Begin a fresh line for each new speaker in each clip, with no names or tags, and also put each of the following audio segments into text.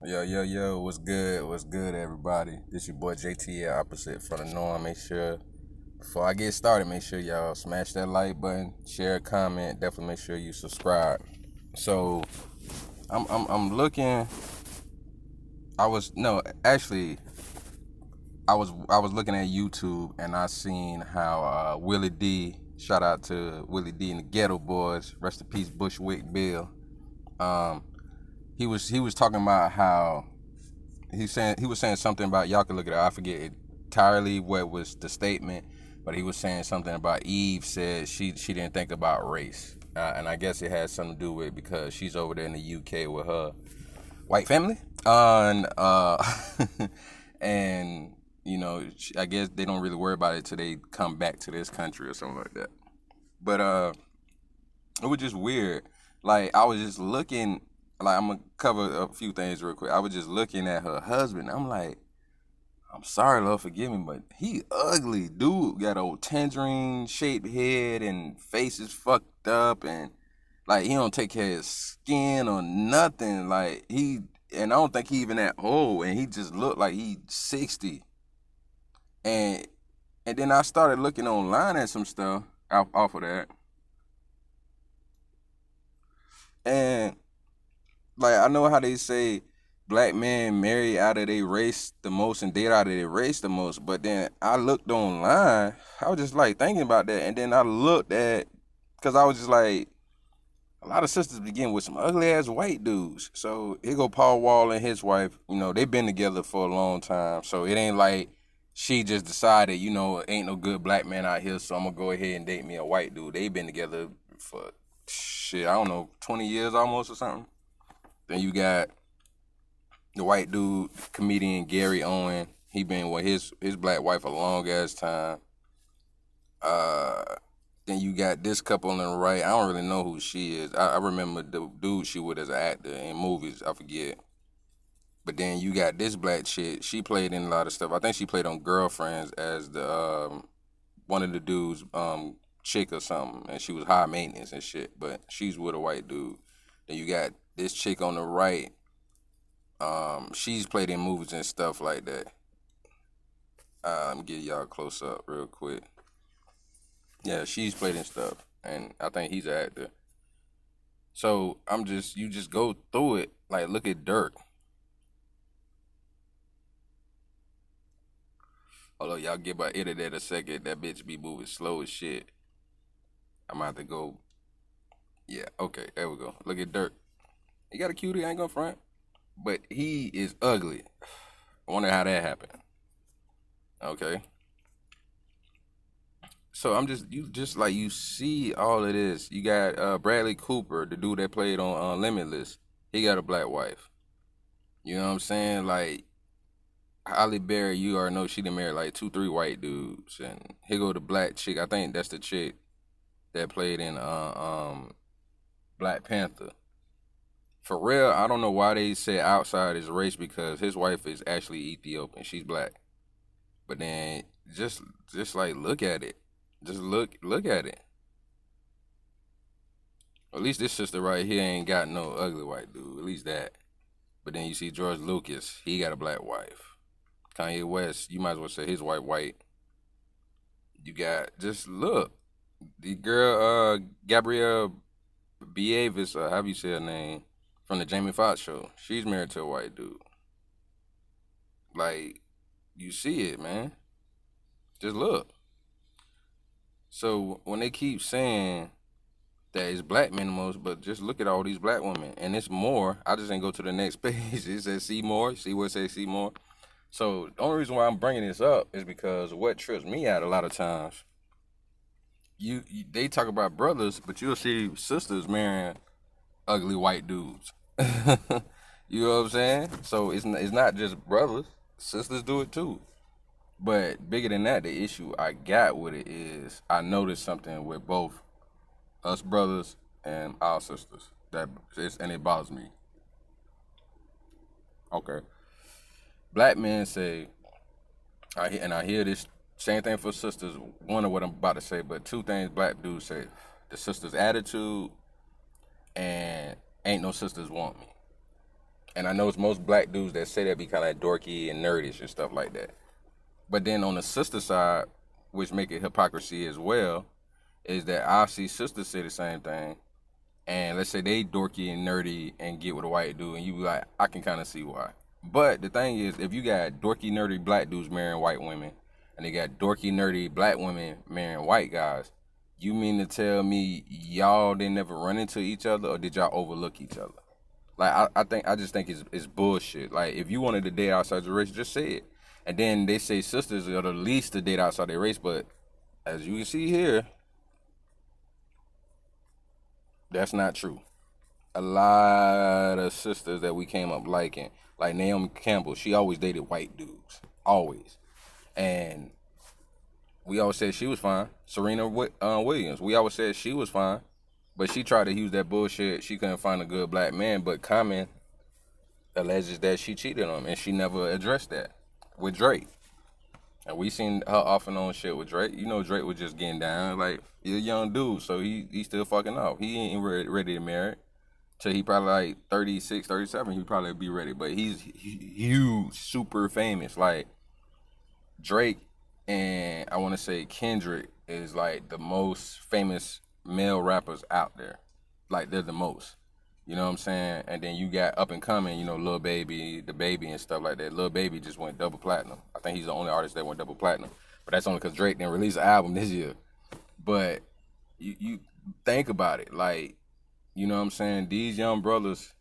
Yo, what's good? What's good, everybody? This your boy JT, opposite from the norm. Make sure, before I get started, make sure y'all smash that like button, share, comment. Definitely make sure you subscribe. So, I'm looking. I was no, actually, I was looking at YouTube and I seen how Willie D. Shout out to Willie D and the Ghetto Boys. Rest in peace, Bushwick Bill. Um, he was talking about how he was saying something about, y'all can look it up. I forget entirely what was the statement, but he was saying something about Eve said she didn't think about race, and I guess it has something to do with because she's over there in the UK with her white family, and and I guess they don't really worry about it till they come back to this country or something like that. But it was just weird. Like I was just looking. Like I'm gonna cover a few things real quick. I was just looking at her husband. I'm like, I'm sorry, Lord, forgive me, but he ugly, dude. Got a tangerine shaped head and face is fucked up, and like he don't take care of his skin or nothing. Like and I don't think he even that old, and he just looked like he 60. And and then I started looking online at some stuff off of that, and like I know how they say black men marry out of their race the most and date out of their race the most, but then I looked online. I was just like thinking about that, and then I looked at because I was just like, a lot of sisters begin with some ugly ass white dudes. So here go Paul Wall and his wife. They've been together for a long time, so it ain't like she just decided, ain't no good black man out here, so I'm gonna go ahead and date me a white dude. They've been together for shit, I don't know, 20 years almost or something. Then you got the white dude, comedian Gary Owen. He been with his black wife a long ass time. Uh, then you got this couple on the right. I don't really know who she is. I remember the dude she was as an actor in movies. I forget. But then you got this black chick. She played in a lot of stuff. I think she played on Girlfriends as the one of the dudes chick or something, and she was high maintenance and shit. But she's with a white dude. Then you got this chick on the right. She's played in movies and stuff like that. Let me get y'all a close up real quick. Yeah, she's played in stuff, and I think he's an actor. So you just go through it. Like, look at Dirk. Although y'all give my internet a second, that bitch be moving slow as shit. I'm about to go. Yeah, okay, there we go. Look at Dirk. He got a cutie, I ain't gonna front, but he is ugly. I wonder how that happened. Okay, so you just like you see all of this. You got Bradley Cooper, the dude that played on Limitless. He got a black wife. You know what I'm saying? Like Holly Berry, you already know she done married like two, three white dudes, and here go the black chick. I think that's the chick that played in Black Panther. For real, I don't know why they say outside his race because his wife is actually Ethiopian. She's black. But then just like look at it. Just look at it. At least this sister right here ain't got no ugly white dude. At least that. But then you see George Lucas, he got a black wife. Kanye West, you might as well say his wife white. You got just look. The girl Gabrielle Beavis, how do you say her name? From the Jamie Foxx show. She's married to a white dude. Like, you see it, man. Just look. So when they keep saying that it's black men most, but just look at all these black women, and it's more. I just ain't go to the next page. It says see more. See where it says see more. So the only reason why I'm bringing this up is because what trips me out a lot of times. They talk about brothers, but you'll see sisters marrying ugly white dudes. You know what I'm saying? So it's not just brothers. Sisters do it too. But bigger than that, the issue I got with it is I noticed something with both us brothers and our sisters and it bothers me. Okay, black men say, I hear this same thing for sisters. One of what I'm about to say, but two things black dudes say: the sisters' attitude and ain't no sisters want me. And I know it's most black dudes that say that be kind of like dorky and nerdish and stuff like that. But then on the sister side, which make it hypocrisy as well, is that I see sisters say the same thing. And let's say they dorky and nerdy and get with a white dude, and you be like, I can kind of see why. But the thing is, if you got dorky, nerdy black dudes marrying white women, and they got dorky, nerdy black women marrying white guys, you mean to tell me y'all didn't never run into each other, or did y'all overlook each other? Like I just think it's bullshit. Like if you wanted to date outside your race, just say it. And then they say sisters are the least to date outside their race, but as you can see here, that's not true. A lot of sisters that we came up liking, like Naomi Campbell, she always dated white dudes, always. And we always said she was fine. Serena Williams, we always said she was fine, but she tried to use that bullshit. She couldn't find a good black man, but Common alleges that she cheated on him, and she never addressed that with Drake. And we seen her off and on shit with Drake. You know, Drake was just getting down. Like, he's a young dude, so he still fucking off. He ain't ready to marry. Till he probably like 36, 37, he probably be ready. But he's huge, super famous. Like, Drake and I want to say Kendrick is like the most famous male rappers out there. Like, they're the most. You know what I'm saying? And then you got up and coming, you know, Lil Baby, the Baby and stuff like that. Lil Baby just went double platinum. I think he's the only artist that went double platinum. But that's only because Drake didn't release an album this year. But you think about it, like, you know what I'm saying? These young brothers,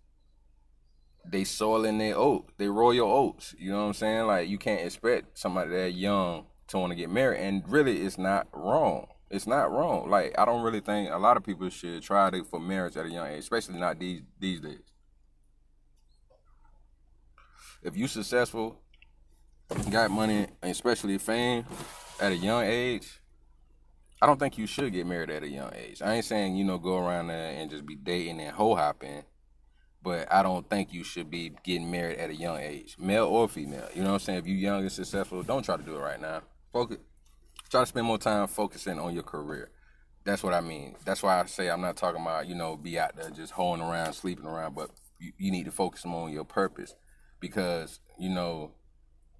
they soiling their oats, they royal oats. You know what I'm saying? Like, you can't expect somebody that young to want to get married. And really, it's not wrong. It's not wrong. Like, I don't really think a lot of people should try to for marriage at a young age, especially not these days. If you successful, got money, and especially fame at a young age, I don't think you should get married at a young age. I ain't saying, you know, go around there and just be dating and hoe hopping, but I don't think you should be getting married at a young age, male or female. You know what I'm saying? If you young and successful, don't try to do it right now. Focus. Try to spend more time focusing on your career. That's what I mean. That's why I say I'm not talking about, you know, be out there just hoeing around, sleeping around, but you need to focus more on your purpose because, you know,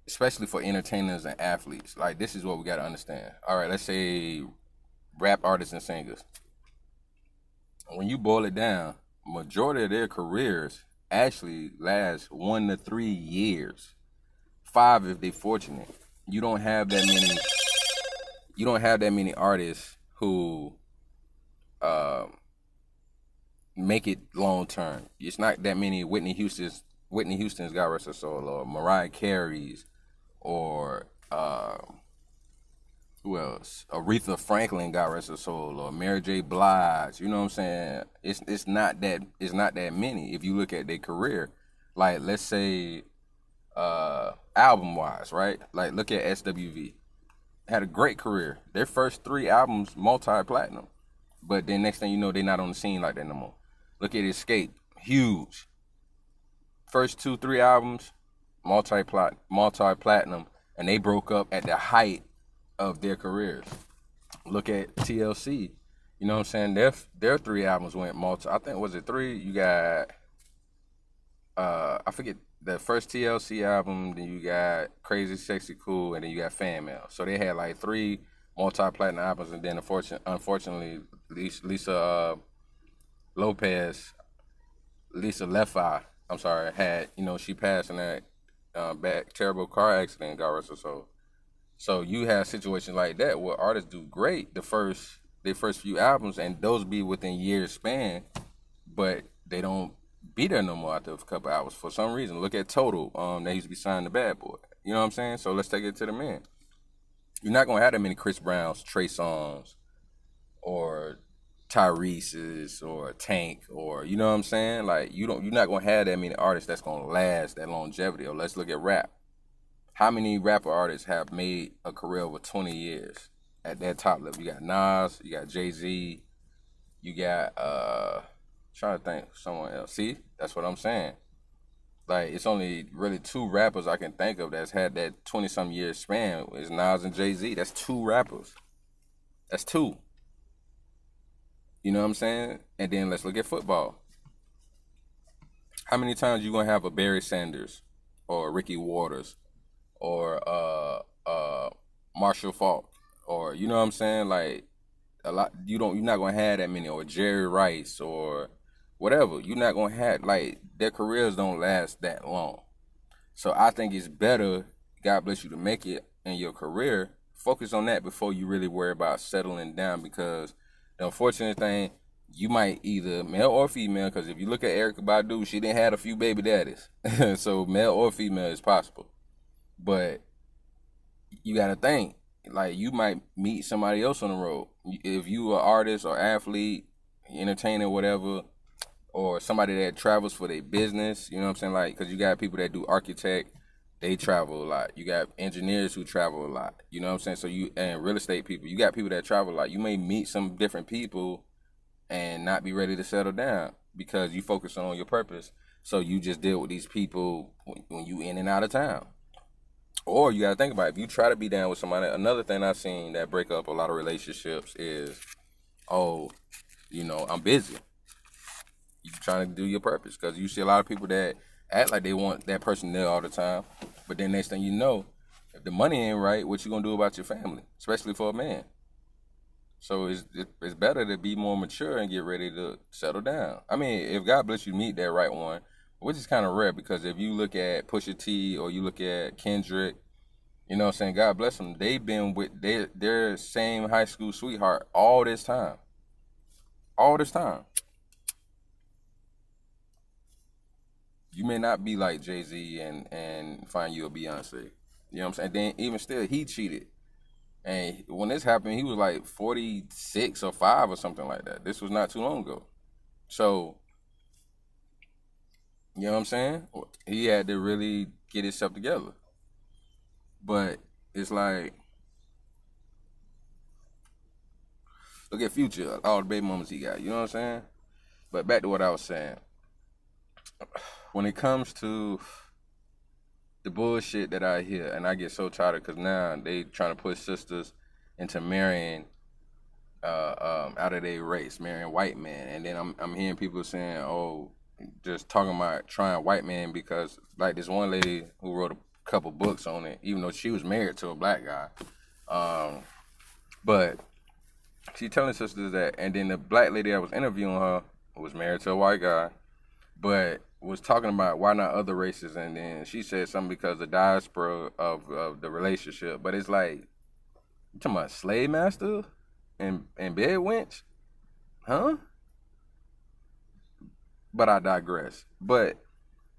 especially for entertainers and athletes, like this is what we got to understand. All right, let's say rap artists and singers. When you boil it down, majority of their careers actually last 1 to 3 years, 5 if they fortunate. You don't have that many. You don't have that many artists who make it long term. It's not that many Whitney Houston's God rest her soul, or Mariah Carey's, or who else? Aretha Franklin, God rest her soul, or Mary J. Blige. You know what I'm saying? It's not that many. If you look at their career, like let's say album wise, right? Like look at SWV. Had a great career. Their first 3 albums multi-platinum, but then next thing you know, they're not on the scene like that no more. Look at Escape, huge. First 2, 3 albums multi-platinum, and they broke up at the height of their careers. Look at TLC. You know what I'm saying? Their 3 albums went multi. I think was it 3? You got I forget the first TLC album. Then you got Crazy Sexy Cool, and then you got Fan Mail. So they had like 3 multi-platinum albums, and then unfortunately Lisa Lopez, Lisa Left Eye, I'm sorry, had, you know, she passed in that bad terrible car accident, God rest her soul. So you have situations like that where artists do great their first few albums, and those be within years span, but they don't be there no more after a couple hours for some reason. Look at Total. They used to be signed to Bad Boy. You know what I'm saying? So let's take it to the men. You're not gonna have that many Chris Browns, Trey Songz, or Tyrese's, or Tank, or you know what I'm saying? Like you're not gonna have that many artists that's gonna last that longevity. Or let's look at rap. How many rapper artists have made a career over 20 years at that top level? You got Nas, you got Jay-Z, you got trying to think of someone else. See, that's what I'm saying. Like it's only really 2 rappers I can think of that's had that 20-some year span. Is Nas and Jay-Z. That's 2 rappers. That's 2. You know what I'm saying? And then let's look at football. How many times you gonna have a Barry Sanders or Ricky Waters or Marshall Falk, or you know what I'm saying? Like a lot, you're not gonna have that many, or Jerry Rice or whatever. You're not gonna have, like, their careers don't last that long. So I think it's better, God bless you, to make it in your career. Focus on that before you really worry about settling down, because the unfortunate thing, you might either male or female, because if you look at Erykah Badu, she didn't have a few baby daddies. So male or female is possible. But you got to think, like, you might meet somebody else on the road. If you are an artist or athlete, entertainer, whatever, or somebody that travels for their business, you know what I'm saying? Like, because you got people that do architect, they travel a lot. You got engineers who travel a lot. You know what I'm saying? So and real estate people, you got people that travel a lot. You may meet some different people and not be ready to settle down because you focus on your purpose. So you just deal with these people when you in and out of town. Or you gotta think about it. If you try to be down with somebody, another thing I've seen that break up a lot of relationships is, oh, I'm busy. You trying to do your purpose, because you see a lot of people that act like they want that person there all the time, but then next thing you know, if the money ain't right, what you gonna do about your family, especially for a man? So it's better to be more mature and get ready to settle down. I mean, if God bless you meet that right one, which is kind of rare, because if you look at Pusha T or you look at Kendrick, you know what I'm saying, God bless them, they've been with their same high school sweetheart all this time. All this time. You may not be like Jay-Z and find you a Beyonce. You know what I'm saying? Then even still, he cheated. And when this happened, he was like 46 or 5 or something like that. This was not too long ago. So, you know what I'm saying? He had to really get himself together. But it's like, look at Future, all the baby mamas he got. You know what I'm saying? But back to what I was saying. When it comes to the bullshit that I hear, and I get so tired, because now they trying to push sisters into marrying out of their race, marrying white men, and then I'm hearing people saying, oh, just talking about trying white men, because like this one lady who wrote a couple books on it, even though she was married to a black guy, but she telling sisters that, and then the black lady that was interviewing her was married to a white guy, but was talking about why not other races, and then she said something because the diaspora of the relationship. But it's like, you talking about slave master and bed wench? Huh? But I digress. But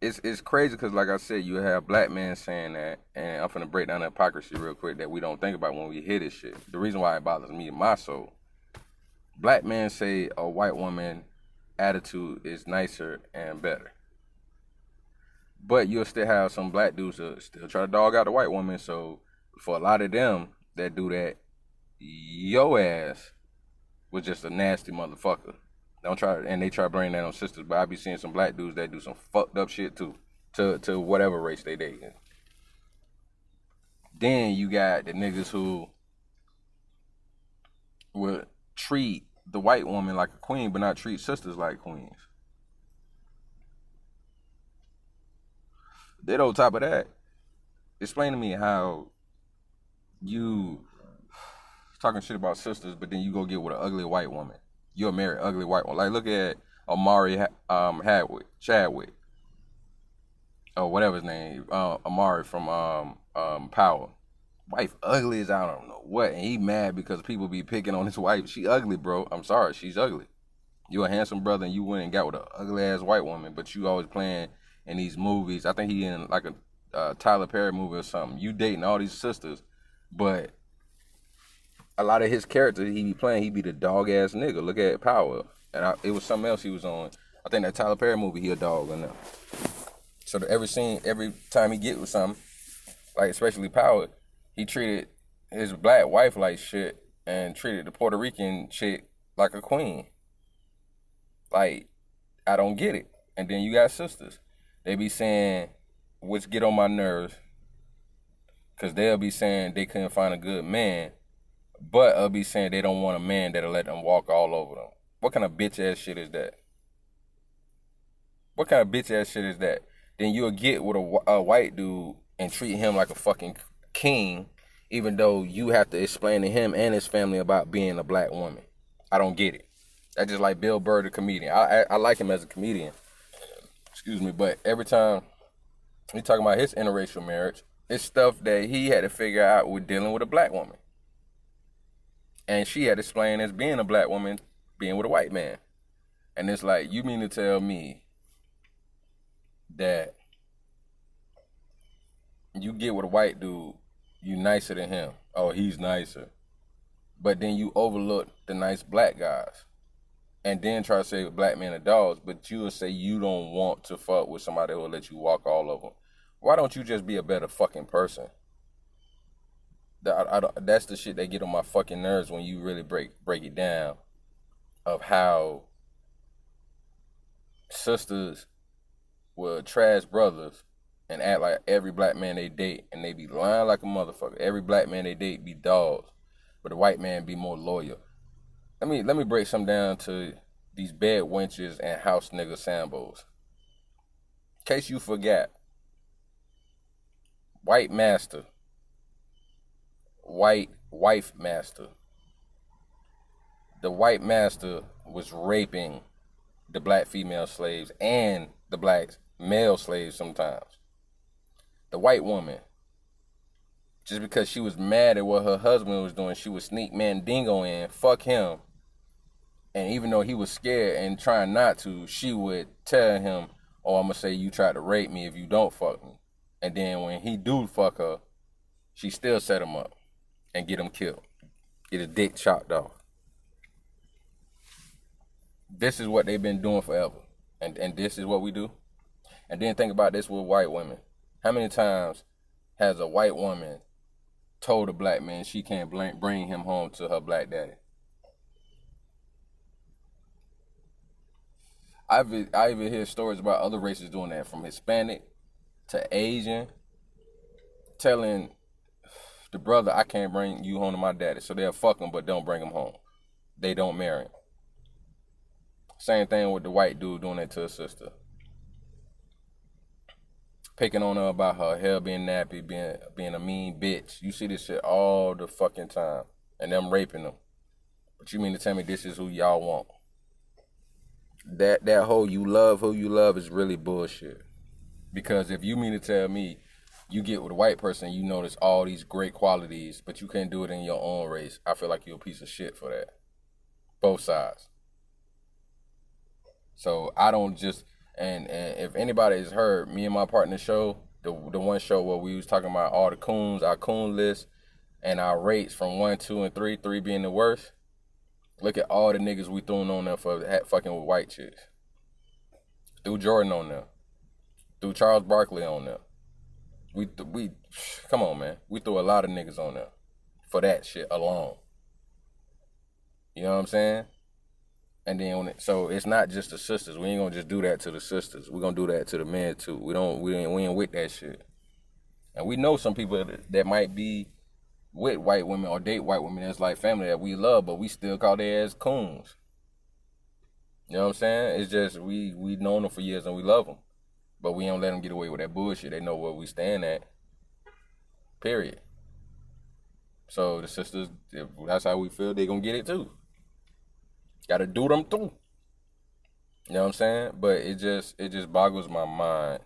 it's crazy, because like I said, you have black men saying that, and I'm finna break down the hypocrisy real quick that we don't think about when we hear this shit. The reason why it bothers me in my soul. Black men say a white woman attitude is nicer and better. But you'll still have some black dudes that still try to dog out the white woman. So for a lot of them that do that, your ass was just a nasty motherfucker. Don't try, and they try to bring that on sisters. But I be seeing some black dudes that do some fucked up shit too, to whatever race they dating. Then you got the niggas who will treat the white woman like a queen, but not treat sisters like queens. Then on top of that, explain to me how you talking shit about sisters, but then you go get with an ugly white woman. You'll marry an ugly white one. Like, look at Amari Chadwick, or whatever his name, Amari from Power. Wife ugly as I don't know what, and he mad because people be picking on his wife. She ugly, bro. I'm sorry, she's ugly. You a handsome brother, and you went and got with an ugly ass white woman, but you always playing in these movies. I think he in like a Tyler Perry movie or something. You dating all these sisters, but a lot of his characters he be playing, he be the dog ass nigga. Look at Power, and it was something else he was on. I think that Tyler Perry movie, he a dog in there. So every scene, every time he get with something, like especially Power, he treated his black wife like shit and treated the Puerto Rican chick like a queen. Like, I don't get it. And then you got sisters. They be saying, which get on my nerves, because they'll be saying they couldn't find a good man, but they'll be saying they don't want a man that'll let them walk all over them. What kind of bitch ass shit is that? What kind of bitch ass shit is that? Then you'll get with a white dude and treat him like a fucking king, even though you have to explain to him and his family about being a black woman. I don't get it. That's just like Bill Burr, the comedian. I like him as a comedian. Excuse me, but every time we talking about his interracial marriage, it's stuff that he had to figure out with dealing with a black woman, and she had to explain as being a black woman, being with a white man. And it's like, you mean to tell me that you get with a white dude, you nicer than him? Oh, he's nicer. But then you overlook the nice black guys. And then try to say black men are dogs, but you will say you don't want to fuck with somebody who will let you walk all over them. Why don't you just be a better fucking person? That's the shit that get on my fucking nerves when you really break it down, of how sisters will trash brothers and act like every black man they date, and they be lying like a motherfucker. Every black man they date be dogs, but the white man be more loyal. Let me break some down to these bed wenches and house nigga sambos. In case you forgot, white master, white wife master. The white master was raping the black female slaves and the black male slaves sometimes. The white woman, just because she was mad at what her husband was doing, she would sneak Mandingo in, fuck him. And even though he was scared and trying not to, she would tell him, oh, I'm going to say you tried to rape me if you don't fuck me. And then when he do fuck her, she still set him up and get him killed. Get his dick chopped off. This is what they've been doing forever. And this is what we do. And then think about this with white women. How many times has a white woman told a black man she can't bring him home to her black daddy? I even hear stories about other races doing that, from Hispanic to Asian, telling the brother, I can't bring you home to my daddy. So they'll fuck him, but don't bring him home. They don't marry him. Same thing with the white dude doing that to his sister. Picking on her about her hair being nappy, being a mean bitch. You see this shit all the fucking time. And them raping them. But you mean to tell me this is who y'all want? That whole you love who you love is really bullshit. Because if you mean to tell me you get with a white person, you notice all these great qualities, but you can't do it in your own race, I feel like you're a piece of shit for that. Both sides. So I don't just, and if anybody has heard me and my partner show, the one show where we was talking about all the coons, our coon list, and our rates from 1, 2, and 3, 3 being the worst. Look at all the niggas we threw on there for fucking with white chicks. Threw Jordan on there. Threw Charles Barkley on there. We come on, man. We threw a lot of niggas on there for that shit alone. You know what I'm saying? And then so it's not just the sisters. We ain't gonna just do that to the sisters. We're gonna do that to the men too. We ain't with that shit. And we know some people that might be with white women or date white women that's like family that we love, but we still call their ass coons. You know what I'm saying? It's just we known them for years and we love them, but we don't let them get away with that bullshit. They know where we stand at. Period. So the sisters, if that's how we feel, they gonna get it too. Gotta do them too. You know what I'm saying? But it just boggles my mind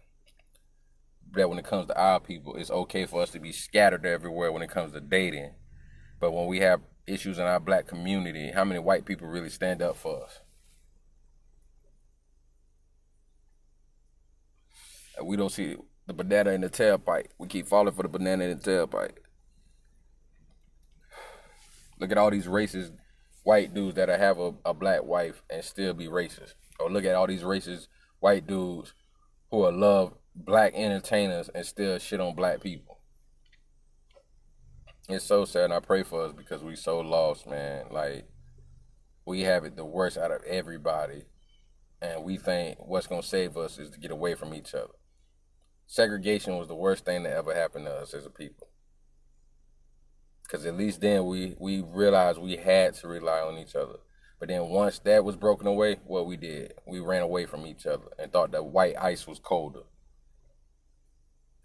that when it comes to our people, it's okay for us to be scattered everywhere when it comes to dating. But when we have issues in our black community, how many white people really stand up for us? And we don't see the banana in the tailpipe. We keep falling for the banana in the tailpipe. Look at all these racist white dudes that have a black wife and still be racist. Or look at all these racist white dudes who will love black entertainers and still shit on black people. It's so sad, and I pray for us because we so lost, man. Like, we have it the worst out of everybody, and we think what's gonna save us is to get away from each other. Segregation was the worst thing that ever happened to us as a people. Because at least then we realized we had to rely on each other. But then once that was broken away, what we did, we ran away from each other and thought that white ice was colder.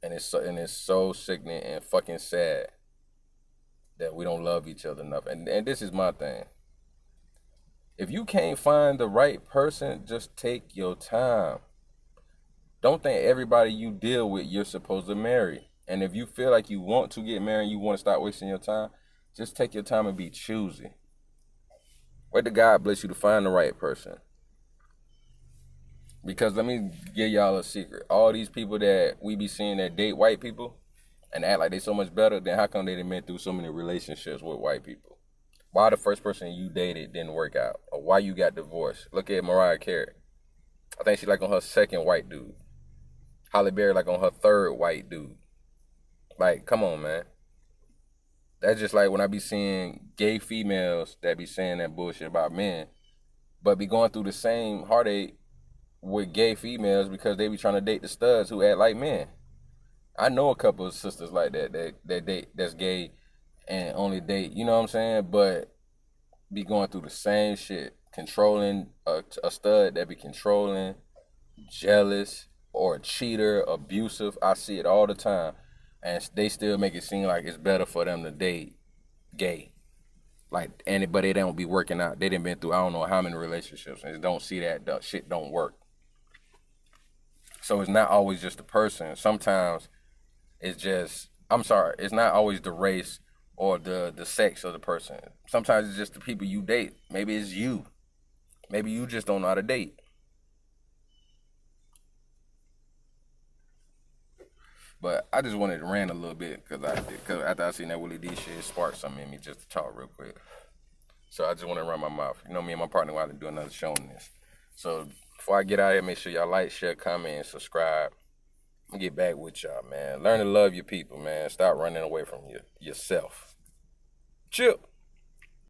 And it's so sickening and fucking sad that we don't love each other enough. And this is my thing. If you can't find the right person, just take your time. Don't think everybody you deal with you're supposed to marry. And if you feel like you want to get married, you want to stop wasting your time, just take your time and be choosy. Wait till God bless you to find the right person. Because let me give y'all a secret. All these people that we be seeing that date white people and act like they so much better, then how come they done been through so many relationships with white people? Why the first person you dated didn't work out? Or why you got divorced? Look at Mariah Carey. I think she like on her second white dude. Halle Berry like on her third white dude. Like, come on, man. That's just like when I be seeing gay females that be saying that bullshit about men, but be going through the same heartache with gay females because they be trying to date the studs who act like men. I know a couple of sisters like that date that's gay and only date, you know what I'm saying? But be going through the same shit, controlling a stud that be controlling, jealous, or a cheater, abusive. I see it all the time, and they still make it seem like it's better for them to date gay. Like anybody, they don't be working out. They done been through I don't know how many relationships and don't see that shit don't work. So it's not always just the person. Sometimes it's just, I'm sorry, it's not always the race or the sex of the person. Sometimes it's just the people you date. Maybe it's you. Maybe you just don't know how to date. But I just wanted to rant a little bit because after I seen that Willie D shit, it sparked something in me just to talk real quick. So I just want to run my mouth. You know, me and my partner want to do another show on this. So before I get out of here, make sure y'all like, share, comment, and subscribe. I'm gonna get back with y'all, man. Learn to love your people, man. Stop running away from yourself. Chill.